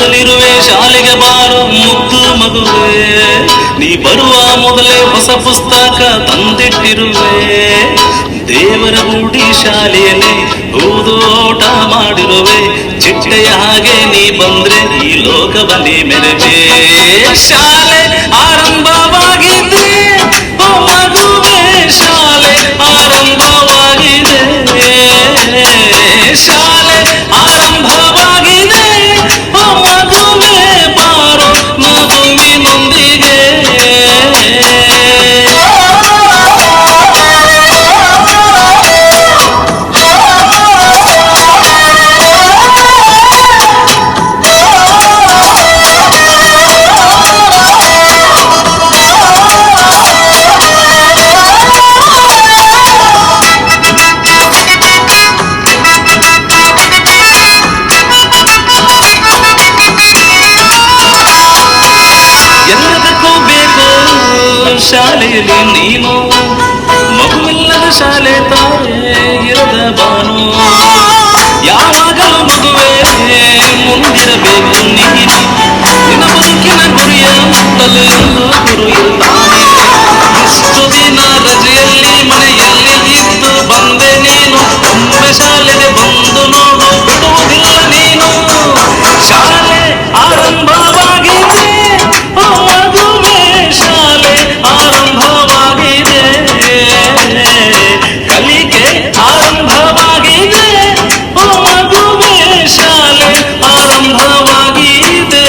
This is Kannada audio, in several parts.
ಕಾಯುತ್ತಲಿರುವೆ ಶಾಲೆಗೆ ಬಾರೋ ಮುದ್ದು ಮಗುವೆ, ನೀ ಬರುವ ಮೊದಲೇ ಹೊಸ ಪುಸ್ತಕ ತಂದಿಟ್ಟಿರುವೆ. ದೇವರ ಗುಡಿ ಶಾಲೆಯಲ್ಲಿ ಓದೋಟ ಮಾಡಿರುವೆ, ಚಿಟ್ಟೆಯ ಹಾಗೆ ನೀ ಬಂದ್ರೆ ಈ ಲೋಕವನ್ನೇ ಮೆರವೆ. ಶಾಲೆ ಆರಂಭವಾಗಿದೆ ಓ ಮಗುವೆ, ಶಾಲೆ ಆರಂಭವಾಗಿದೆ, ಶಾಲೆ ಆರಂಭವಾಗಿದೆ ಓ ಮಗುವೆ, ಬಾರೋ ಮಗುವಿನೊಂದಿಗೆ. ಶಾಲೆಯಲ್ಲಿ ನೀನು ಮಗುವಿಲ್ಲದ ಶಾಲೆ ತಾಯೇ ಇರದ ಬಾನು, ಯಾವಾಗಲೂ ಮಗುವೆ ಮುಂದಿರಬೇಕು ನೀನು, ನಿನ್ನ ಬದುಕಿನ ಗುರಿಯ ಮುಟ್ಟಲು ಎಂದು ಗುರು ಇರುತ್ತಾನೆ. ಇಷ್ಟು ದಿನ ರಜೆಯಲ್ಲಿ ಮನೆಯಲ್ಲಿ ಇದ್ದು ಬಂದೆ ನೀನು, ಒಮ್ಮೆ ಶಾಲೆಗೆ ಬಂದು ನೋಡು ಬಿಡುವುದಿಲ್ಲ ನೀನು. ಶಾಲೆ ಆರಂಭವಾಗಿದೆ ಓ ಮಗುವೆ, ಶಾಲೆ ಆರಂಭವಾಗಿದೆ, ಕಲಿಕೆ ಆರಂಭವಾಗಿದೆ ಓ ಮಗುವೆ, ಶಾಲೆ ಆರಂಭವಾಗಿದೆ.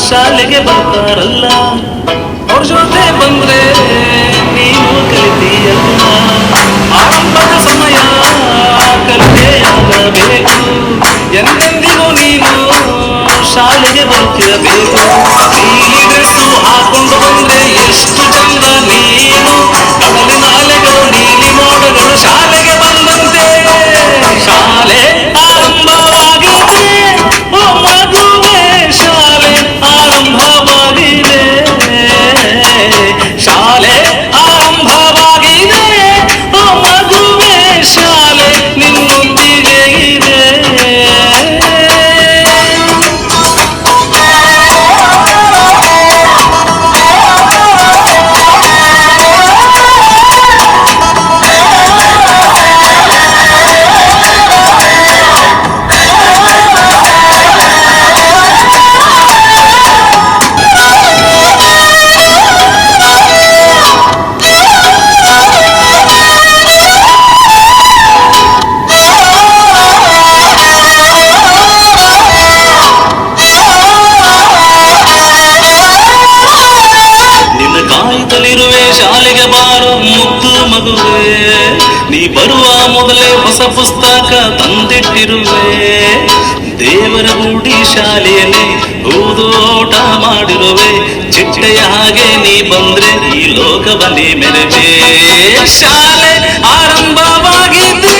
ಶಾಲೆಗೆ ಬರ್ತಾರಲ್ಲ, ಅವ್ರ ಜೊತೆ ಬಂದ್ರೆ ನೀನು ಕಲಿತೀಯಲ್ಲ. ಆರಂಭದ ಸಮಯ ಕಲಿಕೆಯಾಗಬೇಕು, ಎಂದೆಂದಿಗೂ ನೀನು ಶಾಲೆಗೆ ಬರ್ತಿರಬೇಕು. ನೀಲಿ ಡ್ರೆಸ್ಸು ಹಾಕೊಂಡು ಬಂದ್ರೆ ಎಷ್ಟು ಚಂದ ನೀನು, ಕಡಲಿನ ಅಲೆಗಳು ನೀಲಿ ಮೋಡಗಳು ಶಾಲೆಗೆ ಬಂದಂತೆ. ಶಾಲೆ ಆರಂಭವಾಗಿದೆ ಓ ಮಗುವೆ, ಶಾಲೆ ಆರಂಭವಾಗಿದೆ, ಶಾಲೆ ಆರಂಭವಾಗಿದೆ ಓ ಮಗುವೆ, ಶಾಲೆ ನಿನ್ನೊಂದಿಗೆ ಇದೆ. ಶಾಲೆಗೆ ಬಾರೋ ಮುದ್ದು ಮಗುವೆ, ನೀ ಬರುವ ಮೊದಲೇ ಹೊಸ ಪುಸ್ತಕ ತಂದಿಟ್ಟಿರುವೆ. ದೇವರ ಗುಡಿ ಶಾಲೆಯಲ್ಲಿ ಓದೋಟ ಮಾಡಿರುವೆ, ಚಿಟ್ಟೆಯ ಹಾಗೆ ನೀ ಬಂದ್ರೆ ಈ ಲೋಕವನ್ನೇ ಮೆರವೆ. ಶಾಲೆ ಆರಂಭವಾಗಿದೆ